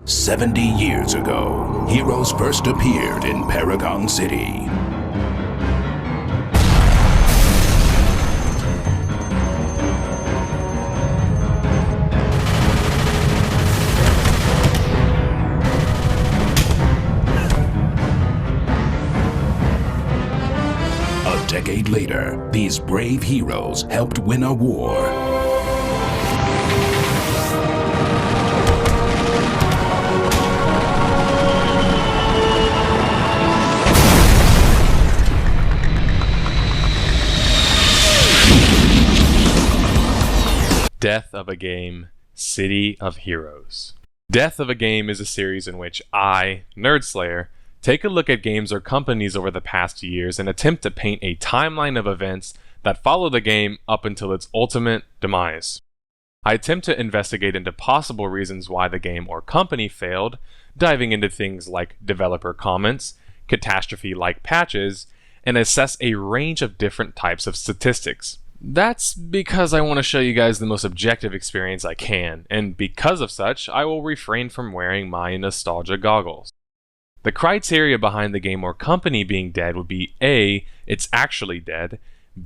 70 years ago, heroes first appeared in Paragon City. A decade later, these brave heroes helped win a war. Death of a Game, City of Heroes. Death of a Game is a series in which I, nerdSlayer, take a look at games or companies over the past years and attempt to paint a timeline of events that follow the game up until its ultimate demise. I attempt to investigate into possible reasons why the game or company failed, diving into things like developer comments, catastrophe-like patches, and assess a range of different types of statistics. That's because I want to show you guys the most objective experience I can, and because of such, I will refrain from wearing my nostalgia goggles. The criteria behind the game or company being dead would be A, it's actually dead,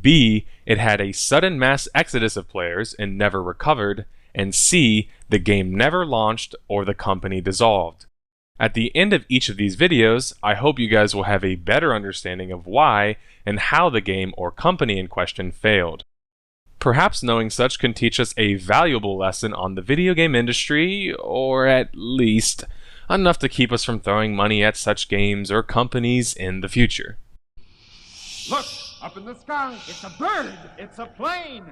B, it had a sudden mass exodus of players and never recovered, and C, the game never launched or the company dissolved. At the end of each of these videos, I hope you guys will have a better understanding of why and how the game or company in question failed. Perhaps knowing such can teach us a valuable lesson on the video game industry, or at least enough to keep us from throwing money at such games or companies in the future. Look, up in the sky, it's a bird, it's a plane.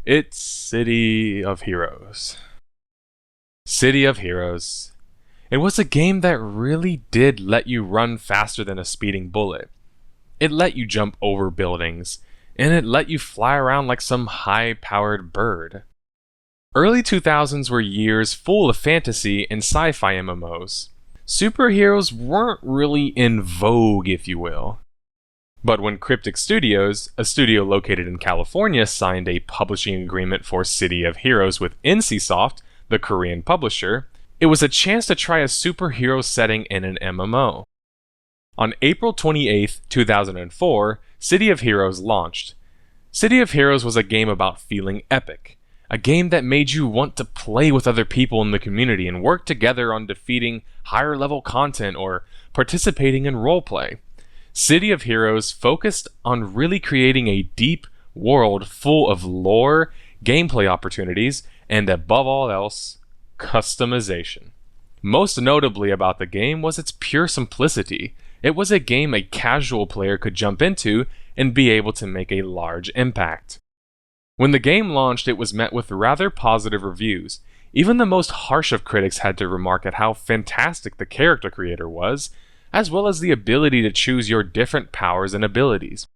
It's City of Heroes. City of Heroes. It was a game that really did let you run faster than a speeding bullet. It let you jump over buildings, and it let you fly around like some high-powered bird. Early 2000s were years full of fantasy and sci-fi MMOs. Superheroes weren't really in vogue, if you will. But when Cryptic Studios, a studio located in California, signed a publishing agreement for City of Heroes with NCSoft, the Korean publisher, it was a chance to try a superhero setting in an MMO. On April 28, 2004, City of Heroes launched. City of Heroes was a game about feeling epic, a game that made you want to play with other people in the community and work together on defeating higher level content or participating in roleplay. City of Heroes focused on really creating a deep world full of lore, gameplay opportunities, and above all else, customization. Most notably about the game was its pure simplicity. It was a game a casual player could jump into and be able to make a large impact. When the game launched, it was met with rather positive reviews. Even the most harsh of critics had to remark at how fantastic the character creator was, as well as the ability to choose your different powers and abilities.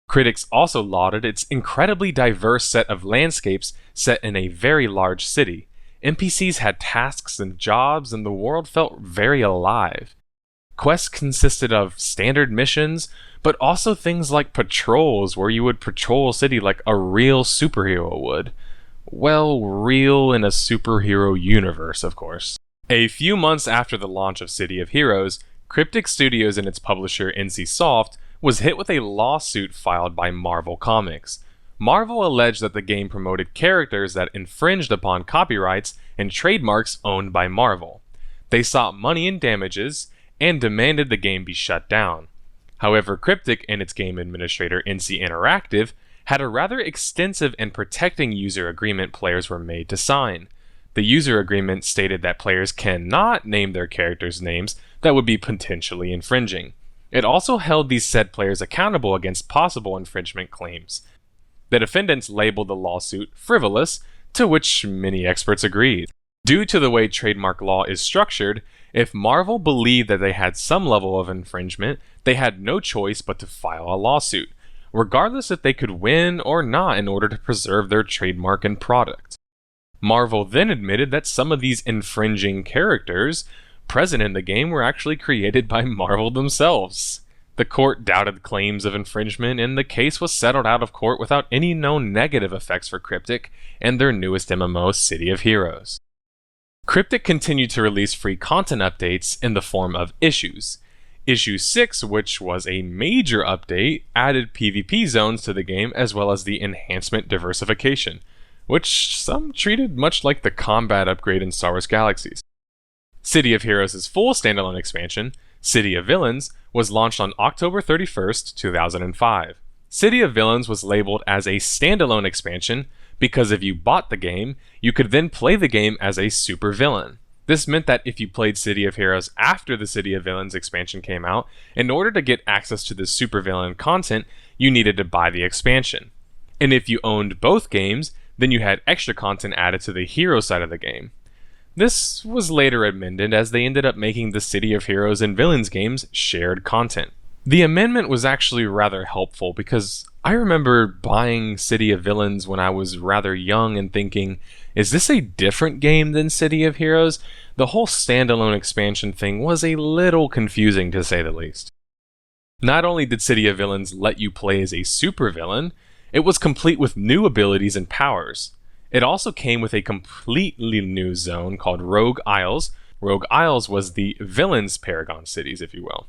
Critics also lauded its incredibly diverse set of landscapes set in a very large city. NPCs had tasks and jobs, and the world felt very alive. Quests consisted of standard missions, but also things like patrols where you would patrol a city like a real superhero would. Well, real in a superhero universe, of course. A few months after the launch of City of Heroes, Cryptic Studios and its publisher NCSoft was hit with a lawsuit filed by Marvel Comics. Marvel alleged that the game promoted characters that infringed upon copyrights and trademarks owned by Marvel. They sought money and damages, and demanded the game be shut down. However, Cryptic and its game administrator NC Interactive had a rather extensive and protecting user agreement players were made to sign. The user agreement stated that players cannot name their characters' names that would be potentially infringing. It also held these said players accountable against possible infringement claims. The defendants labeled the lawsuit frivolous, to which many experts agreed. Due to the way trademark law is structured, if Marvel believed that they had some level of infringement, they had no choice but to file a lawsuit, regardless if they could win or not in order to preserve their trademark and product. Marvel then admitted that some of these infringing characters present in the game were actually created by Marvel themselves. The court doubted claims of infringement, and the case was settled out of court without any known negative effects for Cryptic and their newest MMO, City of Heroes. Cryptic continued to release free content updates in the form of issues. Issue 6, which was a major update, added PvP zones to the game as well as the enhancement diversification, which some treated much like the combat upgrade in Star Wars Galaxies. City of Heroes' full standalone expansion, City of Villains, was launched on October 31st, 2005. City of Villains was labeled as a standalone expansion because if you bought the game, you could then play the game as a supervillain. This meant that if you played City of Heroes after the City of Villains expansion came out, in order to get access to the supervillain content, you needed to buy the expansion. And if you owned both games, then you had extra content added to the hero side of the game. This was later amended as they ended up making the City of Heroes and Villains games shared content. The amendment was actually rather helpful because I remember buying City of Villains when I was rather young and thinking, is this a different game than City of Heroes? The whole standalone expansion thing was a little confusing to say the least. Not only did City of Villains let you play as a supervillain, it was complete with new abilities and powers. It also came with a completely new zone called Rogue Isles. Rogue Isles was the villains' Paragon cities, if you will.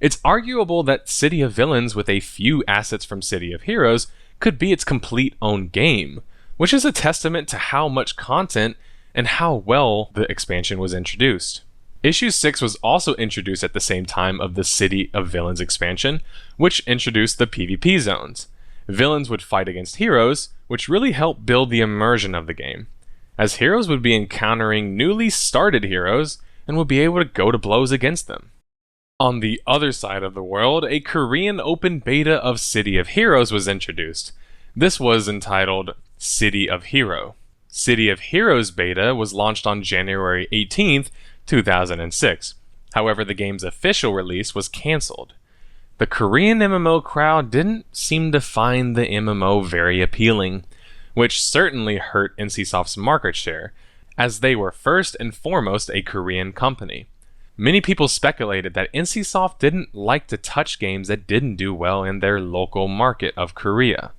It's arguable that City of Villains, with a few assets from City of Heroes, could be its complete own game, which is a testament to how much content and how well the expansion was introduced. Issue 6 was also introduced at the same time of the City of Villains expansion, which introduced the PvP zones. Villains would fight against heroes, which really helped build the immersion of the game, as heroes would be encountering newly started heroes and would be able to go to blows against them. On the other side of the world, a Korean open beta of City of Heroes was introduced. This was entitled City of Hero. City of Heroes beta was launched on January 18th, 2006. However, the game's official release was cancelled. The Korean MMO crowd didn't seem to find the MMO very appealing, which certainly hurt NCSoft's market share, as they were first and foremost a Korean company. Many people speculated that NCSoft didn't like to touch games that didn't do well in their local market of Korea.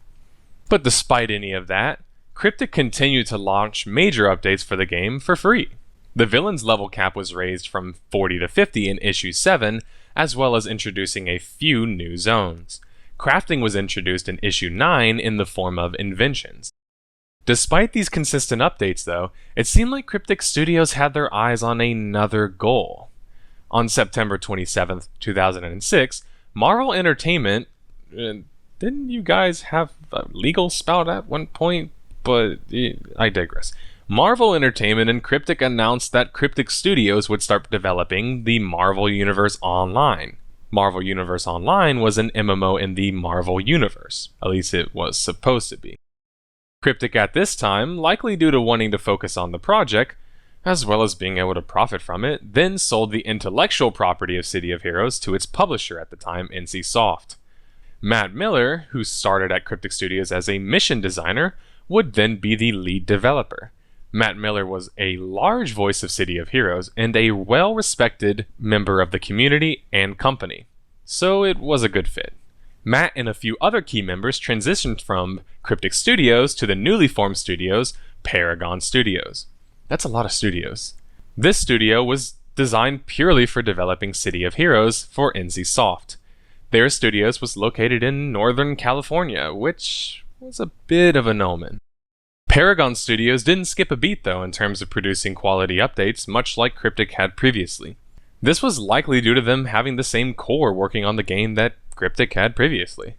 But despite any of that, Cryptic continued to launch major updates for the game for free. The villains level cap was raised from 40 to 50 in Issue 7, as well as introducing a few new zones. Crafting was introduced in Issue 9 in the form of inventions. Despite these consistent updates though, it seemed like Cryptic Studios had their eyes on another goal. On September 27th, 2006, Marvel Entertainment, didn't you guys have a legal spout at one point? But I digress. Marvel Entertainment and Cryptic announced that Cryptic Studios would start developing the Marvel Universe Online. Marvel Universe Online was an MMO in the Marvel Universe, at least it was supposed to be. Cryptic at this time, likely due to wanting to focus on the project, as well as being able to profit from it, then sold the intellectual property of City of Heroes to its publisher at the time, NCSoft. Matt Miller, who started at Cryptic Studios as a mission designer, would then be the lead developer. Matt Miller was a large voice of City of Heroes and a well-respected member of the community and company, so it was a good fit. Matt and a few other key members transitioned from Cryptic Studios to the newly formed studios, Paragon Studios. That's a lot of studios. This studio was designed purely for developing City of Heroes for NCSoft. Their studios was located in Northern California, which was a bit of an omen. Paragon Studios didn't skip a beat though in terms of producing quality updates, much like Cryptic had previously. This was likely due to them having the same core working on the game that Cryptic had previously.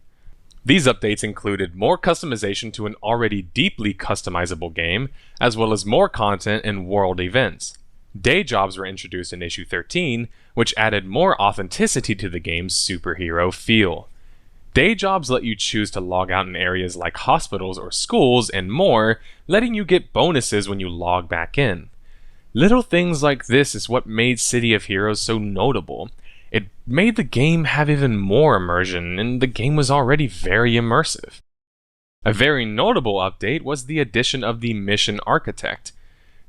These updates included more customization to an already deeply customizable game, as well as more content and world events. Day jobs were introduced in Issue 13, which added more authenticity to the game's superhero feel. Day jobs let you choose to log out in areas like hospitals or schools and more, letting you get bonuses when you log back in. Little things like this is what made City of Heroes so notable. It made the game have even more immersion, and the game was already very immersive. A very notable update was the addition of the Mission Architect.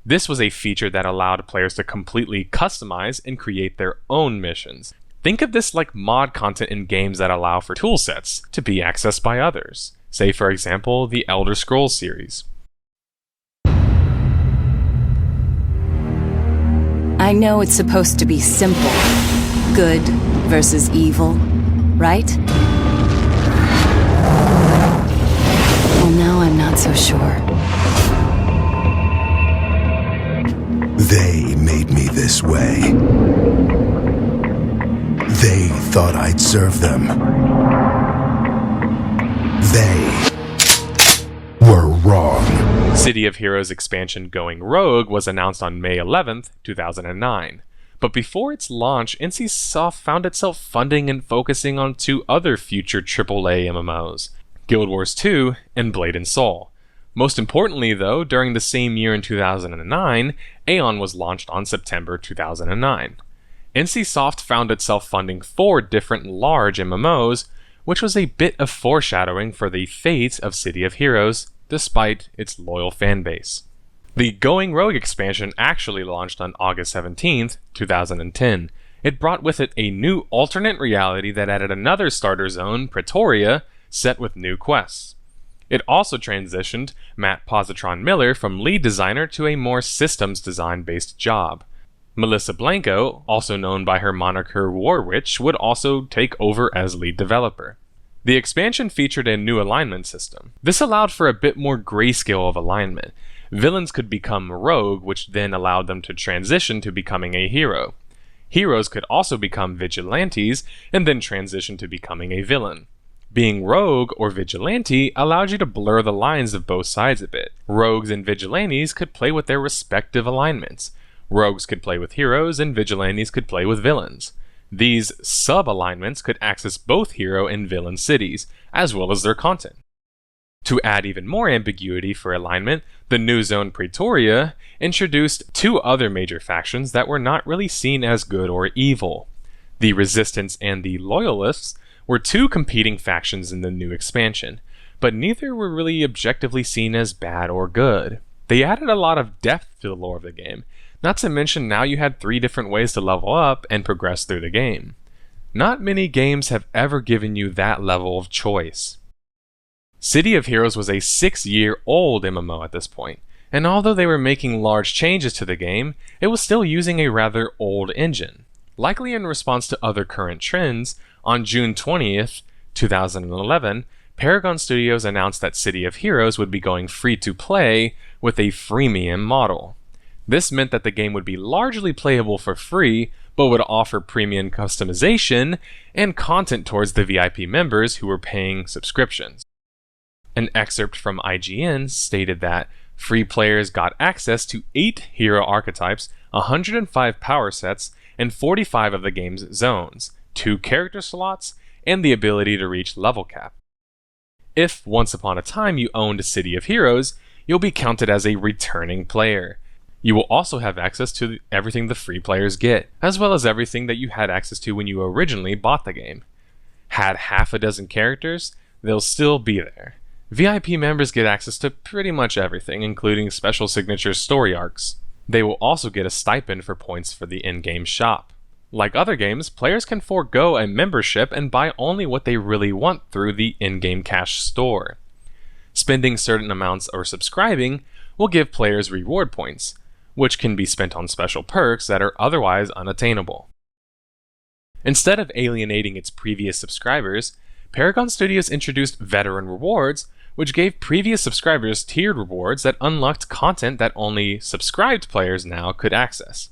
This was a feature that allowed players to completely customize and create their own missions. Think of this like mod content in games that allow for toolsets to be accessed by others. Say for example, the Elder Scrolls series. I know it's supposed to be simple. Good versus evil, right? Well, now I'm not so sure. They made me this way. They thought I'd serve them. They were wrong. City of Heroes expansion Going Rogue was announced on May 11th, 2009. But before its launch, NCSoft found itself funding and focusing on two other future AAA MMOs, Guild Wars 2 and Blade and Soul. Most importantly, though, during the same year in 2009, Aeon was launched on September 2009. NCSoft found itself funding 4 different large MMOs, which was a bit of foreshadowing for the fate of City of Heroes, despite its loyal fanbase. The Going Rogue expansion actually launched on August 17th, 2010. It brought with it a new alternate reality that added another starter zone, Pretoria, set with new quests. It also transitioned Matt Positron Miller from lead designer to a more systems design-based job. Melissa Blanco, also known by her moniker War Witch, would also take over as lead developer. The expansion featured a new alignment system. This allowed for a bit more grayscale of alignment. Villains could become rogue, which then allowed them to transition to becoming a hero. Heroes could also become vigilantes and then transition to becoming a villain. Being rogue or vigilante allowed you to blur the lines of both sides a bit. Rogues and vigilantes could play with their respective alignments. Rogues could play with heroes and vigilantes could play with villains. These sub-alignments could access both hero and villain cities, as well as their content. To add even more ambiguity for alignment, the new zone Pretoria introduced 2 other major factions that were not really seen as good or evil. The Resistance and the Loyalists were 2 competing factions in the new expansion, but neither were really objectively seen as bad or good. They added a lot of depth to the lore of the game, not to mention now you had 3 different ways to level up and progress through the game. Not many games have ever given you that level of choice. City of Heroes was a 6-year-old MMO at this point, and although they were making large changes to the game, it was still using a rather old engine. Likely in response to other current trends, on June 20th, 2011, Paragon Studios announced that City of Heroes would be going free-to-play with a freemium model. This meant that the game would be largely playable for free, but would offer premium customization and content towards the VIP members who were paying subscriptions. An excerpt from IGN stated that free players got access to 8 hero archetypes, 105 power sets, and 45 of the game's zones, 2 character slots, and the ability to reach level cap. If once upon a time you owned City of Heroes, you'll be counted as a returning player. You will also have access to everything the free players get, as well as everything that you had access to when you originally bought the game. Had half a dozen characters, they'll still be there. VIP members get access to pretty much everything, including special signature story arcs. They will also get a stipend for points for the in-game shop. Like other games, players can forego a membership and buy only what they really want through the in-game cash store. Spending certain amounts or subscribing will give players reward points, which can be spent on special perks that are otherwise unattainable. Instead of alienating its previous subscribers, Paragon Studios introduced Veteran Rewards, which gave previous subscribers tiered rewards that unlocked content that only subscribed players now could access.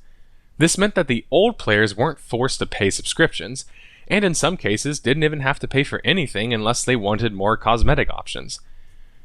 This meant that the old players weren't forced to pay subscriptions, and in some cases didn't even have to pay for anything unless they wanted more cosmetic options.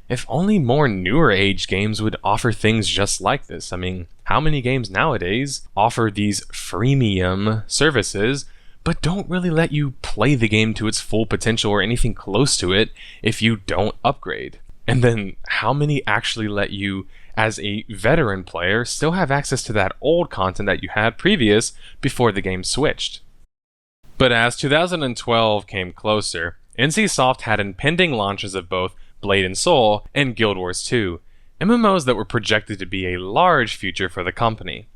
If only more newer age games would offer things just like this. I mean, how many games nowadays offer these freemium services but don't really let you play the game to its full potential or anything close to it if you don't upgrade? And then how many actually let you, as a veteran player, still have access to that old content that you had previous before the game switched? But as 2012 came closer, NCSoft had impending launches of both Blade and Soul and Guild Wars 2, MMOs that were projected to be a large future for the company.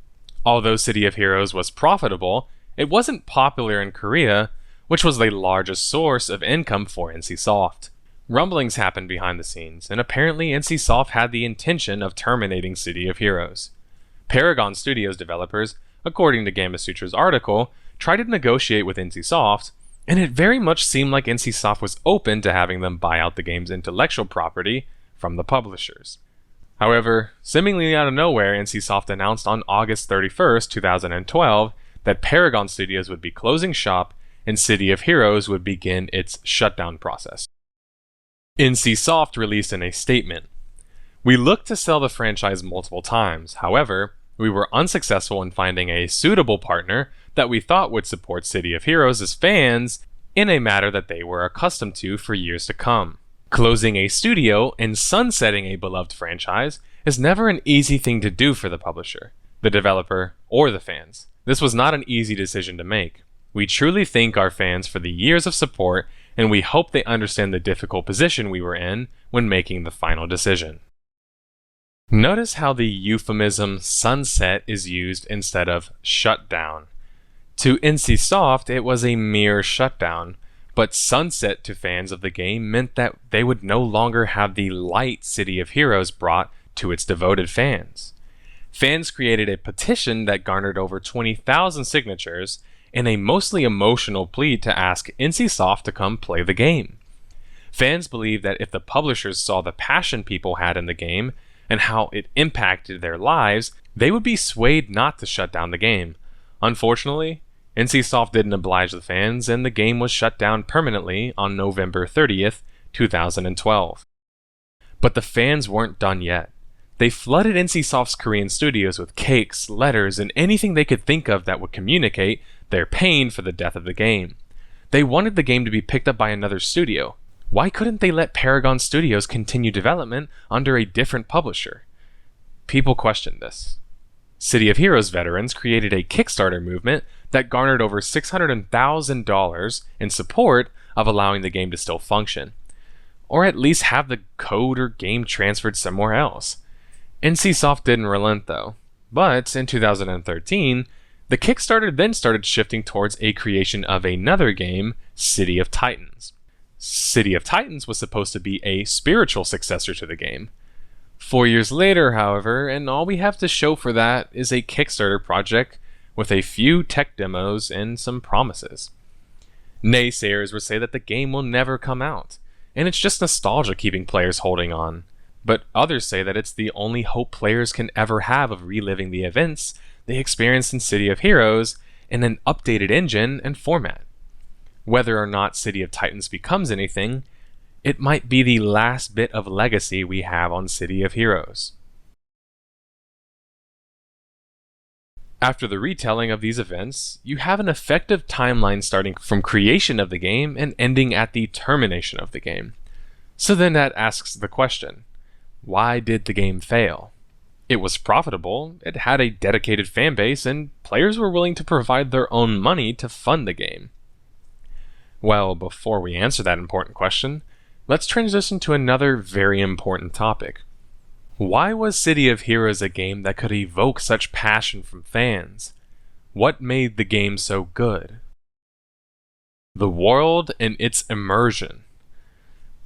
Although City of Heroes was profitable, it wasn't popular in Korea, which was the largest source of income for NCSoft. Rumblings happened behind the scenes, and apparently NCSoft had the intention of terminating City of Heroes. Paragon Studios developers according to Gamasutra's article, tried to negotiate with NCSoft, and it very much seemed like NCSoft was open to having them buy out the game's intellectual property from the publishers. However, seemingly out of nowhere, NCSoft announced on August 31st, 2012, that Paragon Studios would be closing shop and City of Heroes would begin its shutdown process. NCSoft released in a statement, "We looked to sell the franchise multiple times. However, we were unsuccessful in finding a suitable partner that we thought would support City of Heroes as fans in a manner that they were accustomed to for years to come. Closing a studio and sunsetting a beloved franchise is never an easy thing to do for the publisher, the developer, or the fans. This was not an easy decision to make. We truly thank our fans for the years of support, and we hope they understand the difficult position we were in when making the final decision." Notice how the euphemism sunset is used instead of shutdown. To NCSoft, it was a mere shutdown, but sunset to fans of the game meant that they would no longer have the light City of Heroes brought to its devoted fans. Fans created a petition that garnered over 20,000 signatures in a mostly emotional plea to ask NCSoft to come play the game. Fans believed that if the publishers saw the passion people had in the game and how it impacted their lives, they would be swayed not to shut down the game. Unfortunately, NCSoft didn't oblige the fans, and the game was shut down permanently on November 30th, 2012. But the fans weren't done yet. They flooded NCSoft's Korean studios with cakes, letters, and anything they could think of that would communicate their pain for the death of the game. They wanted the game to be picked up by another studio. Why couldn't they let Paragon Studios continue development under a different publisher? People questioned this. City of Heroes veterans created a Kickstarter movement that garnered over $600,000 in support of allowing the game to still function, or at least have the code or game transferred somewhere else. NCSoft didn't relent though, but in 2013, the Kickstarter then started shifting towards a creation of another game, City of Titans. City of Titans was supposed to be a spiritual successor to the game. 4 years later, however, and all we have to show for that is a Kickstarter project with a few tech demos and some promises. Naysayers would say that the game will never come out, and it's just nostalgia keeping players holding on. But others say that it's the only hope players can ever have of reliving the events they experienced in City of Heroes in an updated engine and format. Whether or not City of Titans becomes anything, it might be the last bit of legacy we have on City of Heroes. After the retelling of these events, you have an effective timeline starting from creation of the game and ending at the termination of the game. So then that asks the question, why did the game fail? It was profitable, it had a dedicated fan base, and players were willing to provide their own money to fund the game. Well, before we answer that important question, let's transition to another very important topic. Why was City of Heroes a game that could evoke such passion from fans? What made the game so good? The world and its immersion.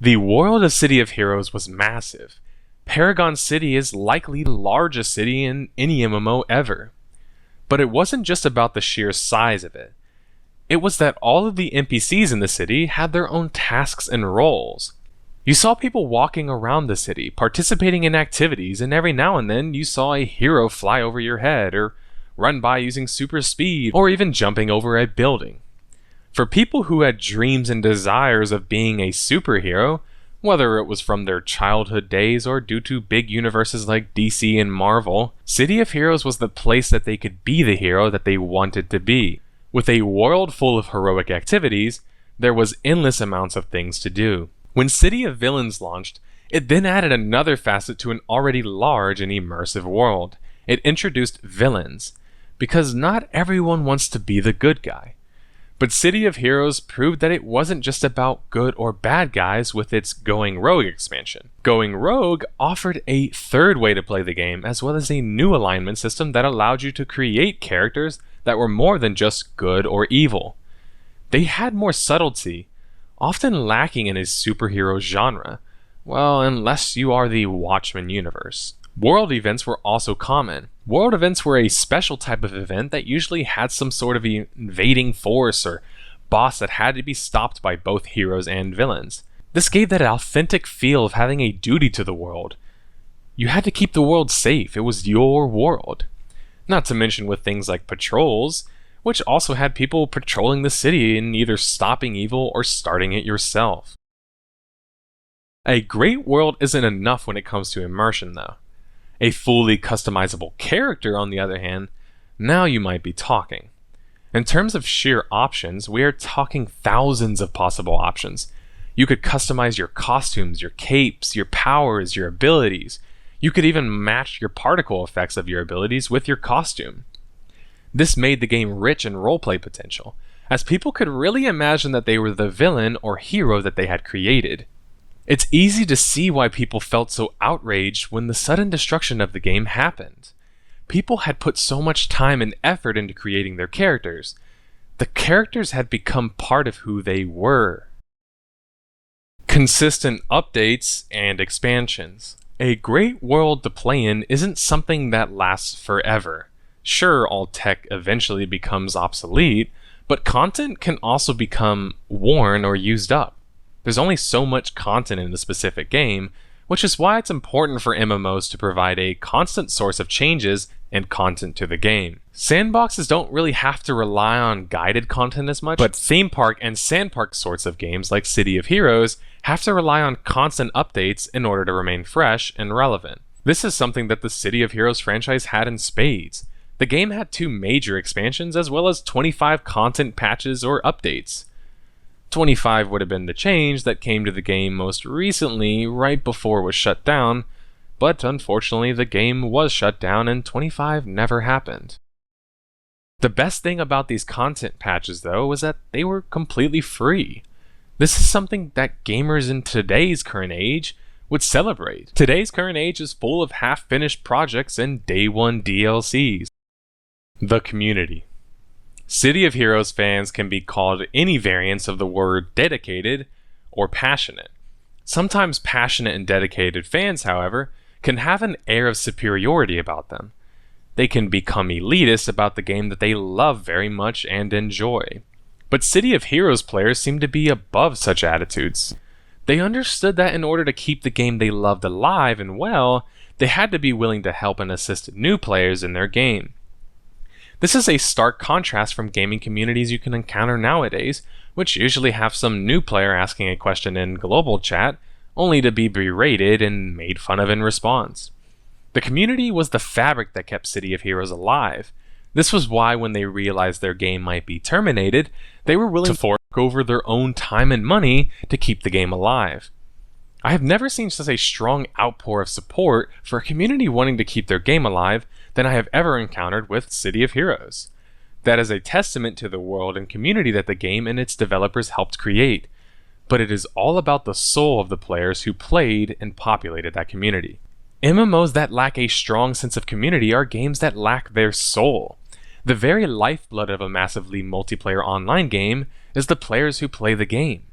The world of City of Heroes was massive. Paragon City is likely the largest city in any MMO ever. But it wasn't just about the sheer size of it. It was that all of the NPCs in the city had their own tasks and roles. You saw people walking around the city, participating in activities, and every now and then you saw a hero fly over your head, or run by using super speed, or even jumping over a building. For people who had dreams and desires of being a superhero, whether it was from their childhood days or due to big universes like DC and Marvel, City of Heroes was the place that they could be the hero that they wanted to be. With a world full of heroic activities, there was endless amounts of things to do. When City of Villains launched, it then added another facet to an already large and immersive world. It introduced villains, because not everyone wants to be the good guy. But City of Heroes proved that it wasn't just about good or bad guys with its Going Rogue expansion. Going Rogue offered a third way to play the game, as well as a new alignment system that allowed you to create characters that were more than just good or evil. They had more subtlety, often lacking in a superhero genre, well, unless you are the Watchmen universe. World events were also common. World events were a special type of event that usually had some sort of invading force or boss that had to be stopped by both heroes and villains. This gave that authentic feel of having a duty to the world. You had to keep the world safe. It was your world. Not to mention with things like patrols, which also had people patrolling the city and either stopping evil or starting it yourself. A great world isn't enough when it comes to immersion, though. A fully customizable character, on the other hand, now you might be talking. In terms of sheer options, we are talking thousands of possible options. You could customize your costumes, your capes, your powers, your abilities. You could even match your particle effects of your abilities with your costume. This made the game rich in roleplay potential, as people could really imagine that they were the villain or hero that they had created. It's easy to see why people felt so outraged when the sudden destruction of the game happened. People had put so much time and effort into creating their characters. The characters had become part of who they were. Consistent updates and expansions. A great world to play in isn't something that lasts forever. Sure, all tech eventually becomes obsolete, but content can also become worn or used up. There's only so much content in a specific game, which is why it's important for MMOs to provide a constant source of changes and content to the game. Sandboxes don't really have to rely on guided content as much, but theme park and sandpark sorts of games like City of Heroes have to rely on constant updates in order to remain fresh and relevant. This is something that the City of Heroes franchise had in spades. The game had 2 major expansions as well as 25 content patches or updates. 25 would have been the change that came to the game most recently, right before it was shut down, but unfortunately the game was shut down and 25 never happened. The best thing about these content patches, though, was that they were completely free. This is something that gamers in today's current age would celebrate. Today's current age is full of half-finished projects and day one DLCs. The community. City of Heroes fans can be called any variants of the word dedicated or passionate. Sometimes passionate and dedicated fans, however, can have an air of superiority about them. They can become elitist about the game that they love very much and enjoy. But City of Heroes players seem to be above such attitudes. They understood that in order to keep the game they loved alive and well, they had to be willing to help and assist new players in their game. This is a stark contrast from gaming communities you can encounter nowadays, which usually have some new player asking a question in global chat, only to be berated and made fun of in response. The community was the fabric that kept City of Heroes alive. This was why when they realized their game might be terminated, they were willing to fork over their own time and money to keep the game alive. I have never seen such a strong outpour of support for a community wanting to keep their game alive than I have ever encountered with City of Heroes. That is a testament to the world and community that the game and its developers helped create, but it is all about the soul of the players who played and populated that community. MMOs that lack a strong sense of community are games that lack their soul. The very lifeblood of a massively multiplayer online game is the players who play the game.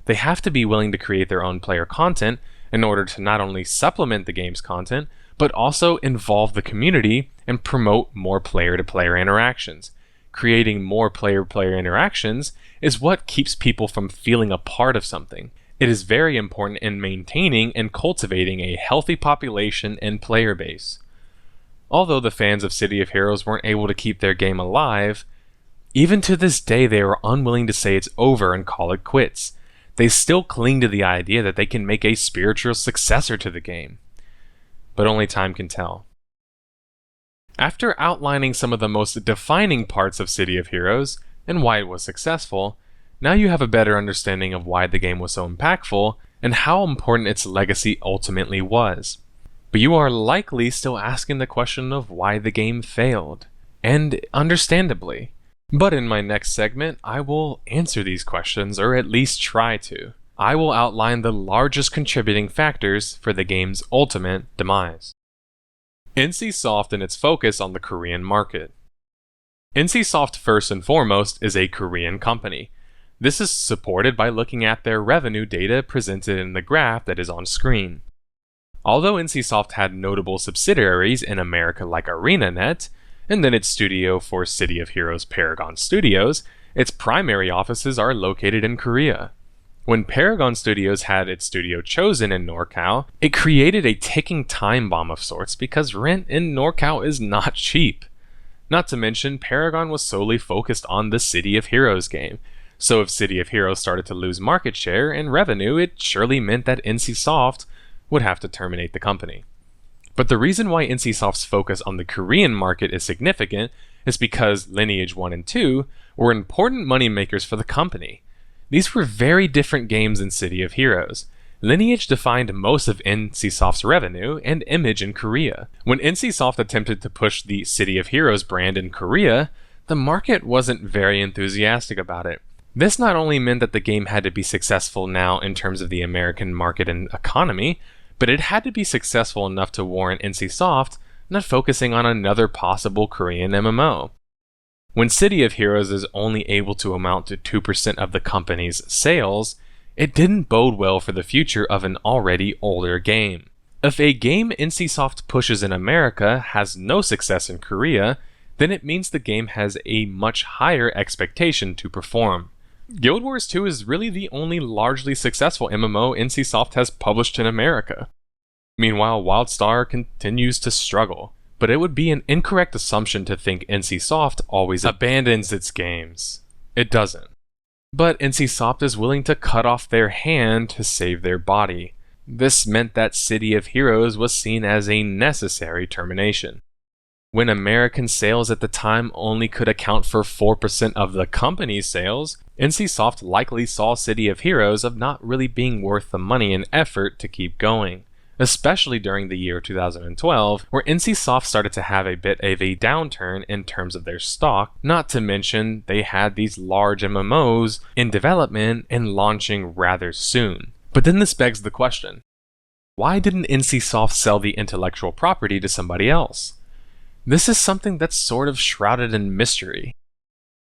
They have to be willing to create their own player content in order to not only supplement the game's content, but also involve the community and promote more player-to-player interactions. Creating more player-player interactions is what keeps people from feeling a part of something. It is very important in maintaining and cultivating a healthy population and player base. Although the fans of City of Heroes weren't able to keep their game alive, even to this day they are unwilling to say it's over and call it quits. They still cling to the idea that they can make a spiritual successor to the game. But only time can tell. After outlining some of the most defining parts of City of Heroes and why it was successful, now you have a better understanding of why the game was so impactful and how important its legacy ultimately was. But you are likely still asking the question of why the game failed, and understandably. But in my next segment, I will answer these questions, or at least try to. I will outline the largest contributing factors for the game's ultimate demise. NCSoft and its focus on the Korean market. NCSoft first and foremost is a Korean company. This is supported by looking at their revenue data presented in the graph that is on screen. Although NCSoft had notable subsidiaries in America like ArenaNet, and then its studio for City of Heroes Paragon Studios, its primary offices are located in Korea. When Paragon Studios had its studio chosen in NorCal, it created a ticking time bomb of sorts because rent in NorCal is not cheap. Not to mention, Paragon was solely focused on the City of Heroes game, so if City of Heroes started to lose market share and revenue, it surely meant that NCSoft would have to terminate the company. But the reason why NCSoft's focus on the Korean market is significant is because Lineage 1 and 2 were important moneymakers for the company. These were very different games than City of Heroes. Lineage defined most of NCSoft's revenue and image in Korea. When NCSoft attempted to push the City of Heroes brand in Korea, the market wasn't very enthusiastic about it. This not only meant that the game had to be successful now in terms of the American market and economy, but it had to be successful enough to warrant NCSoft not focusing on another possible Korean MMO. When City of Heroes is only able to amount to 2% of the company's sales, it didn't bode well for the future of an already older game. If a game NCSoft pushes in America has no success in Korea, then it means the game has a much higher expectation to perform. Guild Wars 2 is really the only largely successful MMO NCSoft has published in America. Meanwhile, WildStar continues to struggle, but it would be an incorrect assumption to think NCSoft always abandons its games. It doesn't. But NCSoft is willing to cut off their hand to save their body. This meant that City of Heroes was seen as a necessary termination. When American sales at the time only could account for 4% of the company's sales, NCSoft likely saw City of Heroes of not really being worth the money and effort to keep going. Especially during the year 2012, where NCSoft started to have a bit of a downturn in terms of their stock, not to mention they had these large MMOs in development and launching rather soon. But then this begs the question, why didn't NCSoft sell the intellectual property to somebody else? This is something that's sort of shrouded in mystery.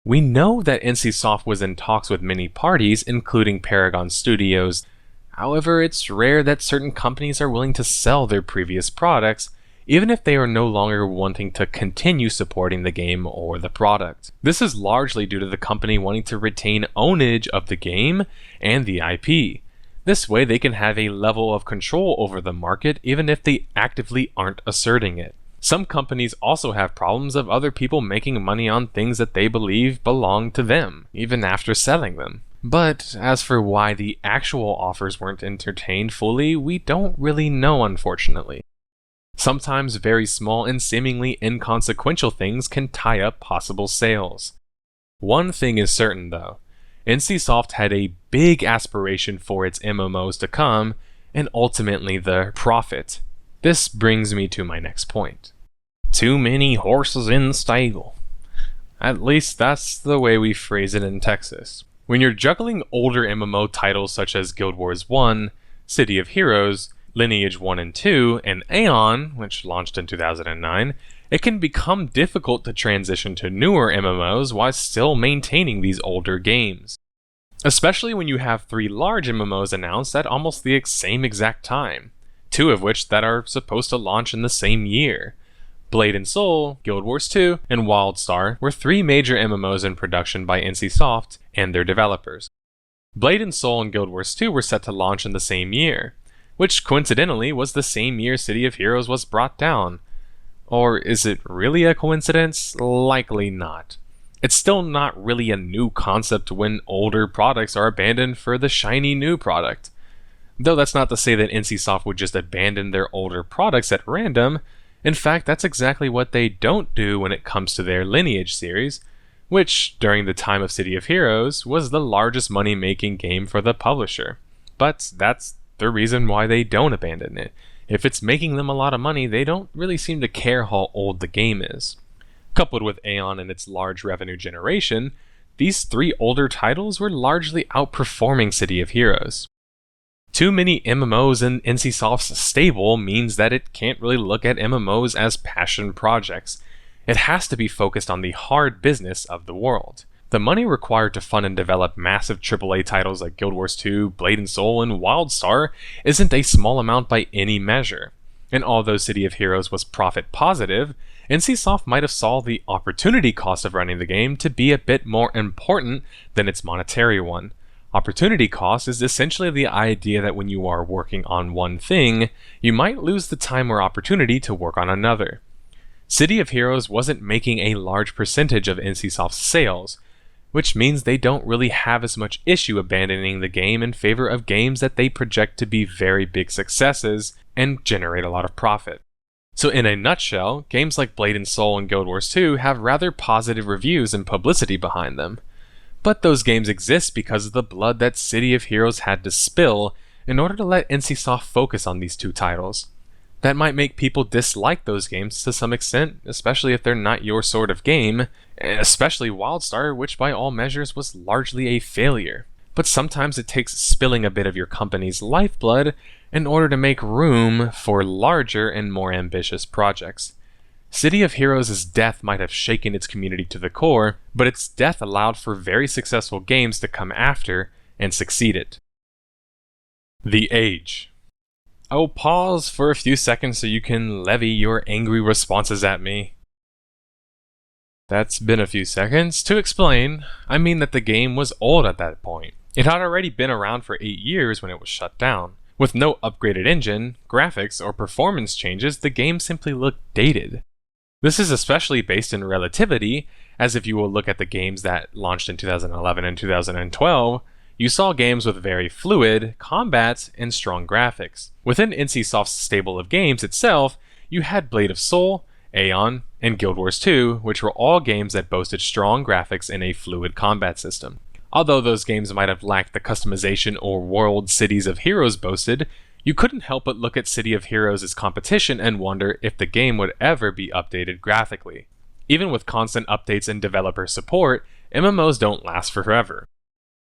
We know that NCSoft was in talks with many parties, including Paragon Studios. However, it's rare that certain companies are willing to sell their previous products, even if they are no longer wanting to continue supporting the game or the product. This is largely due to the company wanting to retain ownage of the game and the IP. This way they can have a level of control over the market even if they actively aren't asserting it. Some companies also have problems of other people making money on things that they believe belong to them, even after selling them. But as for why the actual offers weren't entertained fully, we don't really know, unfortunately. Sometimes very small and seemingly inconsequential things can tie up possible sales. One thing is certain though, NCSoft had a big aspiration for its MMOs to come, and ultimately their profit. This brings me to my next point. Too many horses in the stable. At least that's the way we phrase it in Texas. When you're juggling older MMO titles such as Guild Wars 1, City of Heroes, Lineage 1 and 2, and Aeon, which launched in 2009, it can become difficult to transition to newer MMOs while still maintaining these older games. Especially when you have 3 large MMOs announced at almost the same exact time, 2 of which that are supposed to launch in the same year. Blade and Soul, Guild Wars 2, and WildStar were 3 major MMOs in production by NCSoft and their developers. Blade and Soul and Guild Wars 2 were set to launch in the same year, which coincidentally was the same year City of Heroes was brought down. Or is it really a coincidence? Likely not. It's still not really a new concept when older products are abandoned for the shiny new product. Though that's not to say that NCSoft would just abandon their older products at random. In fact, that's exactly what they don't do when it comes to their Lineage series, which, during the time of City of Heroes, was the largest money-making game for the publisher. But that's the reason why they don't abandon it. If it's making them a lot of money, they don't really seem to care how old the game is. Coupled with Aeon and its large revenue generation, these 3 older titles were largely outperforming City of Heroes. Too many MMOs in NCSoft's stable means that it can't really look at MMOs as passion projects. It has to be focused on the hard business of the world. The money required to fund and develop massive AAA titles like Guild Wars 2, Blade and Soul, and WildStar isn't a small amount by any measure. And although City of Heroes was profit positive, NCSoft might have saw the opportunity cost of running the game to be a bit more important than its monetary one. Opportunity cost is essentially the idea that when you are working on one thing, you might lose the time or opportunity to work on another. City of Heroes wasn't making a large percentage of NCSoft's sales, which means they don't really have as much issue abandoning the game in favor of games that they project to be very big successes and generate a lot of profit. So in a nutshell, games like Blade and Soul and Guild Wars 2 have rather positive reviews and publicity behind them. But those games exist because of the blood that City of Heroes had to spill in order to let NCSoft focus on these two titles. That might make people dislike those games to some extent, especially if they're not your sort of game, especially WildStar, which by all measures was largely a failure. But sometimes it takes spilling a bit of your company's lifeblood in order to make room for larger and more ambitious projects. City of Heroes' death might have shaken its community to the core, but its death allowed for very successful games to come after and succeeded. The Age. I will pause for a few seconds so you can levy your angry responses at me. That's been a few seconds. To explain, I mean that the game was old at that point. It had already been around for 8 years when it was shut down. With no upgraded engine, graphics, or performance changes, the game simply looked dated. This is especially based in relativity, as if you will look at the games that launched in 2011 and 2012, you saw games with very fluid combat and strong graphics. Within NCSoft's stable of games itself, you had Blade of Soul, Aeon, and Guild Wars 2, which were all games that boasted strong graphics and a fluid combat system. Although those games might have lacked the customization or world Cities of Heroes boasted, you couldn't help but look at City of Heroes' competition and wonder if the game would ever be updated graphically. Even with constant updates and developer support, MMOs don't last forever.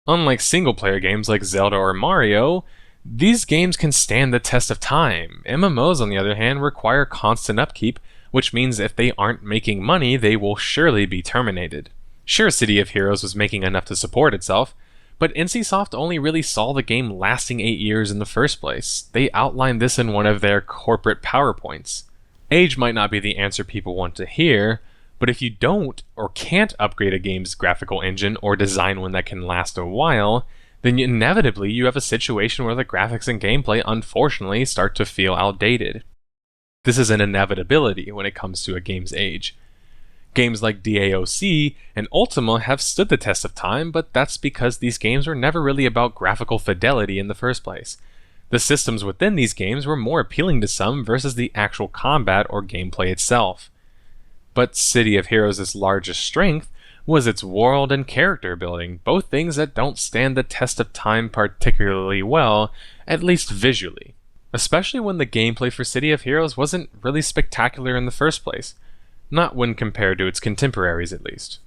Unlike single-player games like Zelda or Mario, these games can stand the test of time. MMOs, on the other hand, require constant upkeep, which means if they aren't making money, they will surely be terminated. Sure, City of Heroes was making enough to support itself, but NCSoft only really saw the game lasting 8 years in the first place. They outlined this in one of their corporate PowerPoints. Age might not be the answer people want to hear, but if you don't or can't upgrade a game's graphical engine or design one that can last a while, then inevitably you have a situation where the graphics and gameplay unfortunately start to feel outdated. This is an inevitability when it comes to a game's age. Games like DAOC and Ultima have stood the test of time, but that's because these games were never really about graphical fidelity in the first place. The systems within these games were more appealing to some versus the actual combat or gameplay itself. But City of Heroes' largest strength was its world and character building, both things that don't stand the test of time particularly well, at least visually. Especially when the gameplay for City of Heroes wasn't really spectacular in the first place. Not when compared to its contemporaries, at least.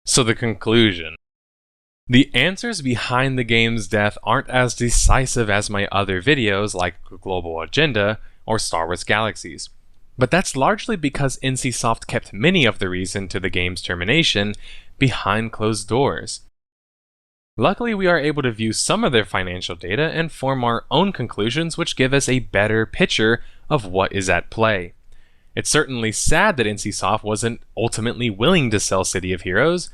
So the conclusion. The answers behind the game's death aren't as decisive as my other videos like Global Agenda or Star Wars Galaxies. But that's largely because NCSoft kept many of the reason to the game's termination behind closed doors. Luckily, we are able to view some of their financial data and form our own conclusions, which give us a better picture of what is at play. It's certainly sad that NCSoft wasn't ultimately willing to sell City of Heroes,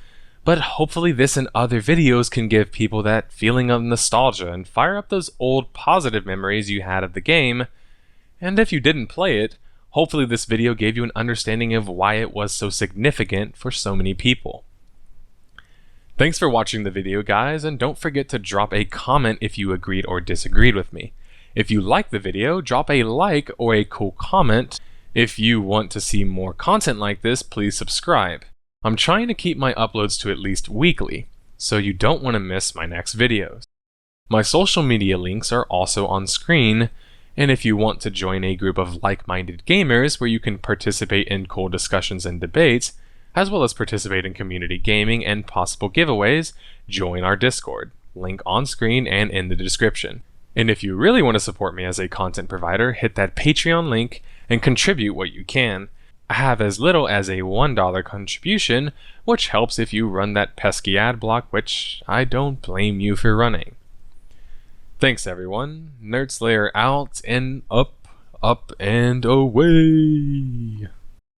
but hopefully this and other videos can give people that feeling of nostalgia and fire up those old positive memories you had of the game. And if you didn't play it, hopefully this video gave you an understanding of why it was so significant for so many people. Thanks for watching the video, guys, and don't forget to drop a comment if you agreed or disagreed with me. If you liked the video, drop a like or a cool comment. If you want to see more content like this, please subscribe. I'm trying to keep my uploads to at least weekly, so you don't want to miss my next videos. My social media links are also on screen, and if you want to join a group of like-minded gamers where you can participate in cool discussions and debates, as well as participate in community gaming and possible giveaways, join our Discord, link on screen and in the description. And if you really want to support me as a content provider, hit that Patreon link and contribute what you can. have as little as a $1 contribution, which helps if you run that pesky ad block, which I don't blame you for running. Thanks everyone, nerdSlayer out and up, and away!